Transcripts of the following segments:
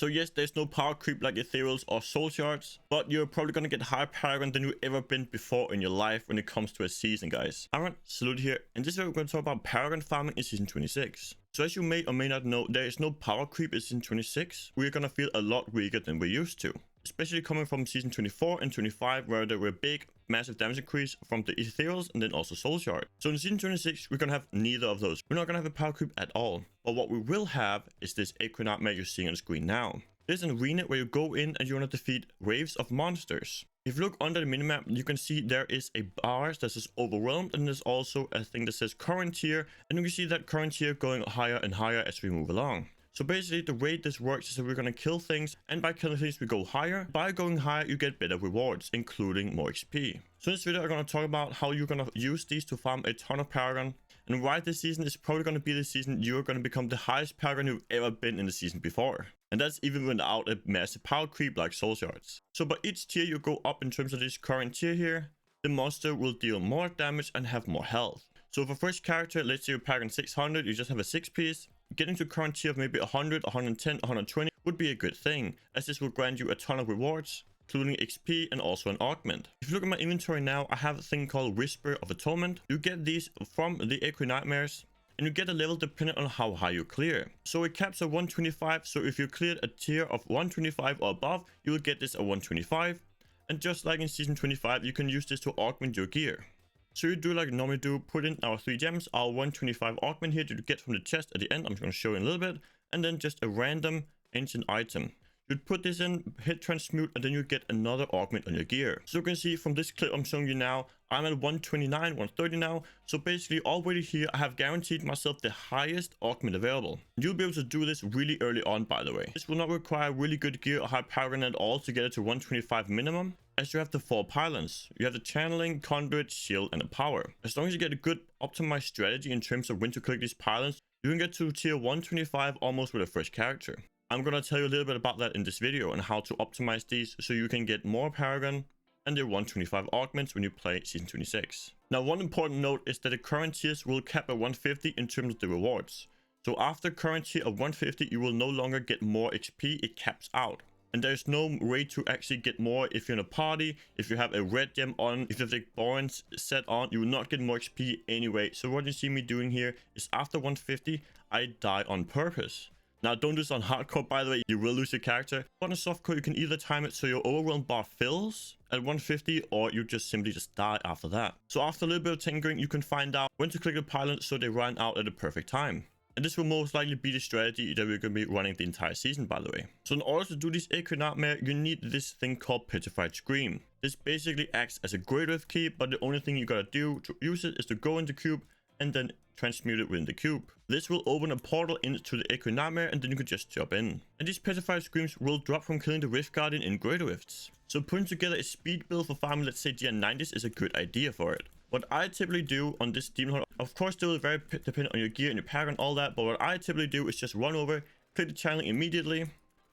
So yes, there's no power creep like ethereals or soul shards, but you're probably gonna get higher Paragon than you've ever been before in your life when it comes to a season, guys. Alright, Salute here. In this video, we're gonna talk about Paragon farming in season 26. So as you may or may not know, there is no power creep in season 26. We're gonna feel a lot weaker than we're used to, especially coming from season 24 and 25, where there were big, massive damage increase from the ethereals and then also soul shard. So in season 26, we're gonna have neither of those. We're not gonna have a power creep at all. But what we will have is this EchoingNightmare you're seeing on the screen now. There's an arena where you go in and you want to defeat waves of monsters. If you look under the minimap, you can see there is a bar that says overwhelmed, and there's also a thing that says current tier, and you can see that current tier going higher and higher as we move along. So basically the way this works is that we're going to kill things, and by killing things we go higher. By going higher you get better rewards, including more XP. So in this video I'm going to talk about how you're going to use these to farm a ton of Paragon, and why this season is probably going to be the season you're going to become the highest Paragon you've ever been in the season before. And that's even without a massive power creep like soul shards. So by each tier you go up in terms of this current tier here, the monster will deal more damage and have more health. So for first character, let's say you're Paragon 600, you just have a 6 piece. Getting to current tier of maybe 100, 110, 120 would be a good thing, as this will grant you a ton of rewards, including XP and also an augment. If you look at my inventory now, I have a thing called Whisper of Atonement. You get these from the EchoingNightmares, and you get a level depending on how high you clear. So it caps at 125, so if you cleared a tier of 125 or above, you will get this at 125. And just like in season 25, you can use this to augment your gear. So you do like you normally do, put in our 3 gems, our 125 augment here that you get from the chest at the end. I'm just going to show you in a little bit, and then just a random ancient item. You'd put this in, hit transmute, and then you get another augment on your gear. So you can see from this clip I'm showing you now, I'm at 129, 130 now. So basically already here, I have guaranteed myself the highest augment available. You'll be able to do this really early on, by the way. This will not require really good gear or high Paragon at all to get it to 125 minimum, as you have the 4 pylons. You have the channeling, conduit, shield, and the power. As long as you get a good optimized strategy in terms of when to click these pylons, you can get to tier 125 almost with a fresh character. I'm going to tell you a little bit about that in this video and how to optimize these so you can get more Paragon and the 125 augments when you play season 26. Now, one important note is that the current tiers will cap at 150 in terms of the rewards. So after current tier of 150, you will no longer get more XP, it caps out. And there's no way to actually get more if you're in a party, if you have a red gem on, if you have the bonds set on, you will not get more XP anyway. So what you see me doing here is after 150, I die on purpose. Now, don't do this on hardcore, by the way, you will lose your character. But on softcore, you can either time it so your overwhelm bar fills at 150, or you just simply die after that. So after a little bit of tinkering, you can find out when to click the pylon so they run out at the perfect time. And this will most likely be the strategy that we're going to be running the entire season, by the way. So in order to do this EchoingNightmare, you need this thing called Petrified Scream. This basically acts as a Great Rift key, but the only thing you gotta do to use it is to go into cube and then transmute it within the cube. This will open a portal into the EchoingNightmare, and then you can just jump in. And these Petrified Screams will drop from killing the Rift Guardian in Great Rifts. So putting together a speed build for farming, let's say GN90s, is a good idea for it. What I typically do on this demon hunter, of course still very dependent on your gear and your Paragon, all that, but what I typically do is just run over, click the channeling immediately.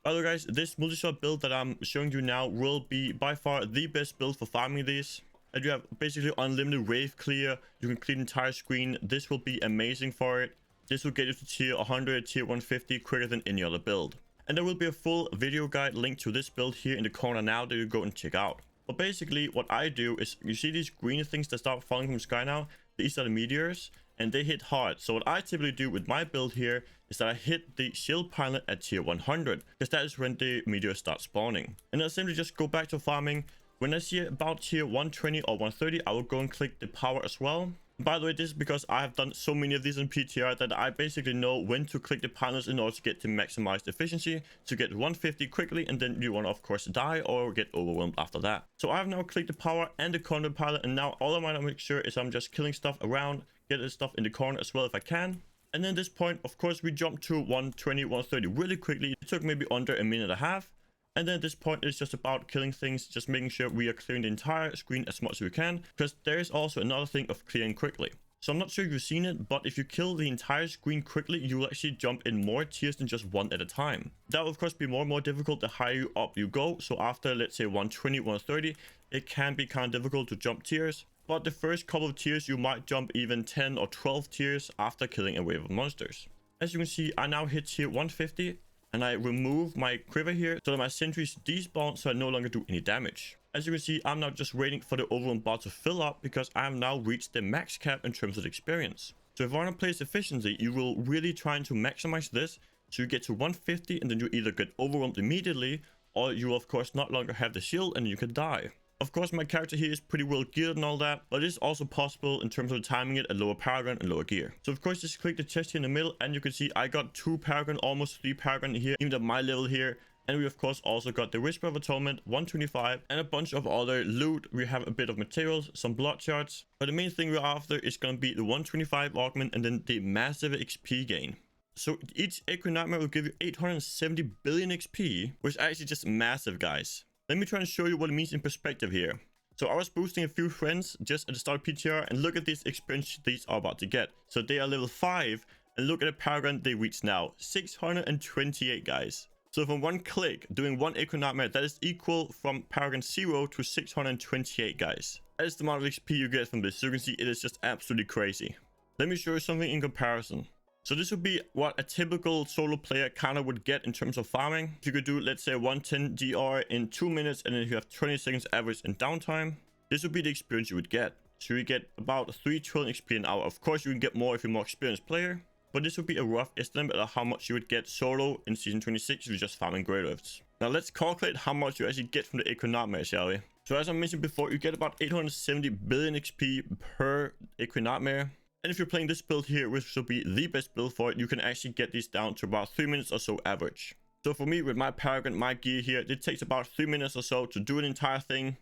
By the way guys, this multi-shot build that I'm showing you now will be by far the best build for farming these. And you have basically unlimited wave clear, you can clear the entire screen. This will be amazing for it. This will get you to tier 100, tier 150 quicker than any other build. And there will be a full video guide linked to this build here in the corner now that you go and check out. But basically what I do is, you see these green things that start falling from the sky now? These are the meteors, and they hit hard. So what I typically do with my build here is that I hit the shield pilot at tier 100, because that is when the meteors start spawning. And I simply just go back to farming. When I see about tier 120 or 130, I will go and click the power as well. By the way, this is because I have done so many of these in PTR that I basically know when to click the pylons in order to get to maximized efficiency, to get 150 quickly, and then you want to of course die or get overwhelmed after that. So I have now clicked the power and the conduit pilot, and now all I want to make sure is I'm just killing stuff around, get this stuff in the corner as well if I can. And then at this point, of course, we jump to 120, 130 really quickly. It took maybe under a minute and a half. And then at this point, it's just about killing things, just making sure we are clearing the entire screen as much as we can, because there is also another thing of clearing quickly. So I'm not sure if you've seen it, but if you kill the entire screen quickly, you will actually jump in more tiers than just one at a time. That will of course be more and more difficult the higher up you go. So after, let's say 120, 130, it can be kind of difficult to jump tiers. But the first couple of tiers, you might jump even 10 or 12 tiers after killing a wave of monsters. As you can see, I now hit tier 150. and I remove my quiver here so that my sentries despawn so I no longer do any damage. As you can see, I'm now just waiting for the overwhelm bar to fill up because I have now reached the max cap in terms of experience. So if I want to play this efficiently, you will really trying to maximize this so you get to 150 and then you either get overwhelmed immediately, or you will of course not longer have the shield and you can die. Of course, my character here is pretty well geared and all that, but it is also possible in terms of timing it at lower Paragon and lower gear. So of course, just click the chest here in the middle and you can see I got 2 Paragon, almost 3 Paragon here, even at my level here. And we of course also got the Whisper of Atonement, 125, and a bunch of other loot. We have a bit of materials, some bloodshards. But the main thing we're after is going to be the 125 augment and then the massive XP gain. So each EchoingNightmare will give you 870 billion XP, which is actually just massive, guys. Let me try and show you what it means in perspective here. So I was boosting a few friends just at the start of PTR, and look at this experience these are about to get. So they are level 5, and look at the Paragon they reach now, 628, guys. So from one click, doing one EchoingNightmare, that is equal from Paragon 0 to 628, guys. That is the amount of XP you get from this. So you can see it is just absolutely crazy. Let me show you something in comparison. So this would be what a typical solo player kind of would get in terms of farming. If you could do, let's say, 110 DR in 2 minutes, and then you have 20 seconds average in downtime, this would be the experience you would get. So you get about 3 trillion XP an hour. Of course, you can get more if you're a more experienced player, but this would be a rough estimate of how much you would get solo in Season 26 if you're just farming Grey Rifts. Now let's calculate how much you actually get from the EchoingNightmare, shall we? So as I mentioned before, you get about 870 billion XP per EchoingNightmare. And if you're playing this build here, which will be the best build for it, you can actually get these down to about 3 minutes or so average. So for me, with my Paragon, my gear here, it takes about 3 minutes or so to do an entire thing,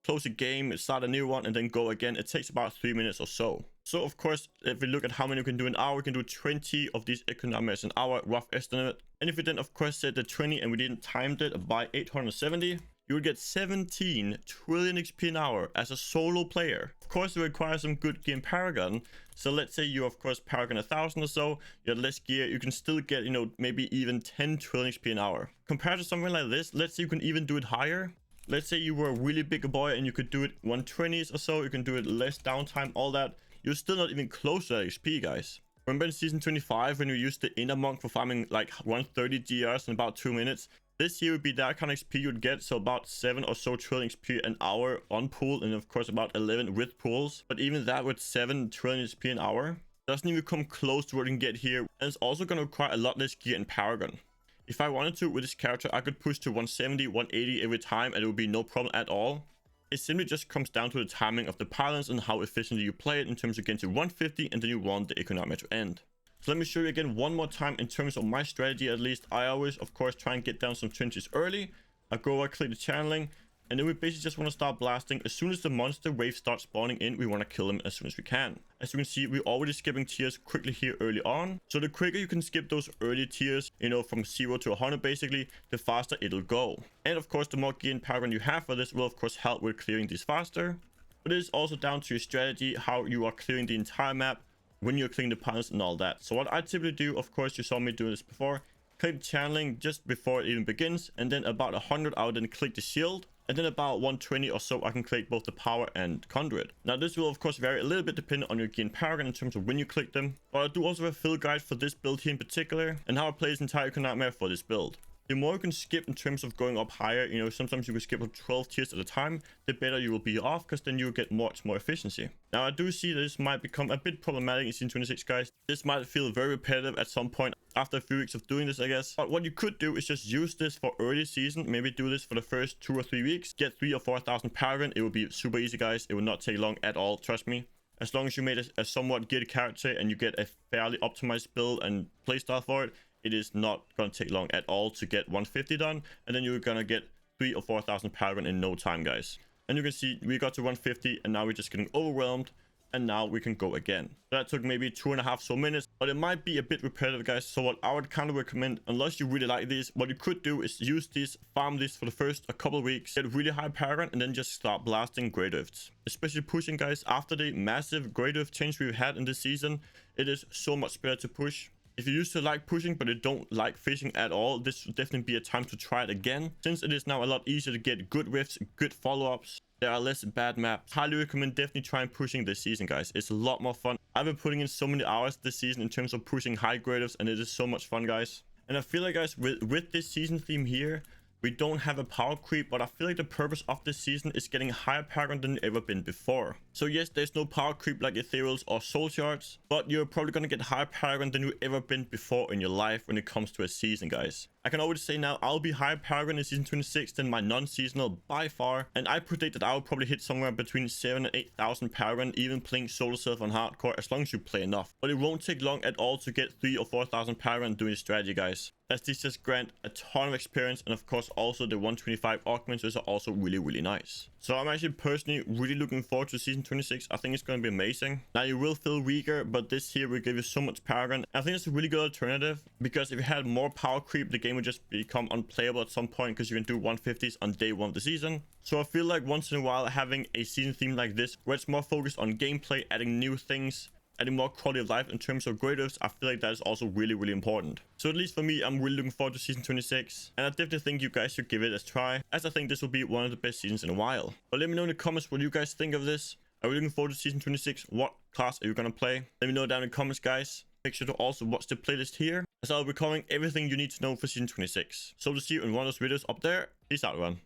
close a game, start a new one, and then go again. It takes about 3 minutes or so. So of course, if we look at how many we can do an hour, we can do 20 of these EchoingNightmares an hour, rough estimate. And if we then of course set the 20 and we didn't time it by 870, you would get 17 trillion XP an hour as a solo player. Of course, it requires some good gear in Paragon. So let's say you of course Paragon 1000 or so, you have less gear, you can still get, maybe even 10 trillion XP an hour. Compared to something like this, let's say you can even do it higher. Let's say you were a really big boy and you could do it 120s or so, you can do it less downtime, all that. You're still not even close to that XP, guys. Remember in Season 25 when you used the Inner Monk for farming like 130 GRs in about 2 minutes? This here would be that kind of XP you'd get, so about 7 or so trillion XP an hour on pool, and of course about 11 with pools. But even that with 7 trillion XP an hour doesn't even come close to what you can get here, and it's also going to require a lot less gear in Paragon. If I wanted to with this character, I could push to 170, 180 every time, and it would be no problem at all. It simply just comes down to the timing of the pilots and how efficiently you play it in terms of getting to 150, and then you want the EchoingNightmare to end. So let me show you again one more time in terms of my strategy. At least I always of course try and get down some trenches early. I go over, click the channeling, and then we basically just want to start blasting. As soon as the monster wave starts spawning in, we want to kill them as soon as we can. As you can see, we're already skipping tiers quickly here early on. So the quicker you can skip those early tiers, from 0 to 100 basically, the faster it'll go. And of course, the more gear and Paragon you have for this will of course help with clearing these faster. But it is also down to your strategy, how you are clearing the entire map, when you're clearing the pilots and all that. So what I typically do, of course, you saw me do this before, click channeling just before it even begins, and then about 100 I would then click the shield, and then about 120 or so I can click both the power and conduit. Now this will of course vary a little bit depending on your gear and Paragon in terms of when you click them, but I do also have a fill guide for this build here in particular, and how I play this entire EchoingNightmare for this build. The more you can skip in terms of going up higher, sometimes you can skip up 12 tiers at a time, the better you will be off, because then you'll get much more efficiency. Now I do see this might become a bit problematic in Season 26, guys. This might feel very repetitive at some point after a few weeks of doing this, I guess. But what you could do is just use this for early season, maybe do this for the first 2 or 3 weeks, get 3,000 or 4,000 Paragon. It will be super easy, guys. It will not take long at all, trust me. As long as you made a somewhat geared character and you get a fairly optimized build and playstyle for it, it is not going to take long at all to get 150 done, and then you're going to get 3,000 or 4,000 Paragon in no time, guys. And you can see we got to 150 and now we're just getting overwhelmed, and now we can go again. So that took maybe 2.5 so minutes, but it might be a bit repetitive, guys. So what I would kind of recommend, unless you really like these, what you could do is use these, farm this for the first a couple of weeks, get really high Paragon, and then just start blasting Grey Rifts. Especially pushing, guys, after the massive Grey Rift change we've had in this season, it is so much better to push. If you used to like pushing but you don't like fishing at all, this would definitely be a time to try it again, since it is now a lot easier to get good rifts, good follow-ups. There are less bad maps. Highly recommend definitely trying pushing this season, guys. It's a lot more fun. I've been putting in so many hours this season in terms of pushing high grade rifts, and it is so much fun, guys. And I feel like, guys, with this season theme here, we don't have a power creep, but I feel like the purpose of this season is getting higher Paragon than ever been before. So yes, there's no power creep like ethereals or soul shards, but you're probably gonna get higher Paragon than you've ever been before in your life when it comes to a season, guys. I can already say now, I'll be higher Paragon in season 26 than my non-seasonal by far, and I predict that I'll probably hit somewhere between 7,000 and 8,000 Paragon, even playing solo self on hardcore, as long as you play enough. But it won't take long at all to get 3,000 or 4,000 Paragon doing this strategy, guys, as these just grant a ton of experience, and of course also the 125 augments, which are also really nice. So I'm actually personally really looking forward to season 26. I think it's going to be amazing. Now you will feel weaker, but this here will give you so much Paragon. I think it's a really good alternative, because if you had more power creep, the game would just become unplayable at some point, because you can do 150s on day 1 of the season. So I feel like once in a while having a season theme like this, where it's more focused on gameplay, adding new things, adding more quality of life in terms of grades, I feel like that is also really important. So at least for me, I'm really looking forward to season 26, and I definitely think you guys should give it a try, as I think this will be one of the best seasons in a while. But let me know in the comments what you guys think of this. Are you looking forward to season 26? What class are you gonna play? Let me know down in the comments, guys. Make sure to also watch the playlist here, as I'll be covering everything you need to know for season 26. So to see you in one of those videos up there. Peace out, everyone.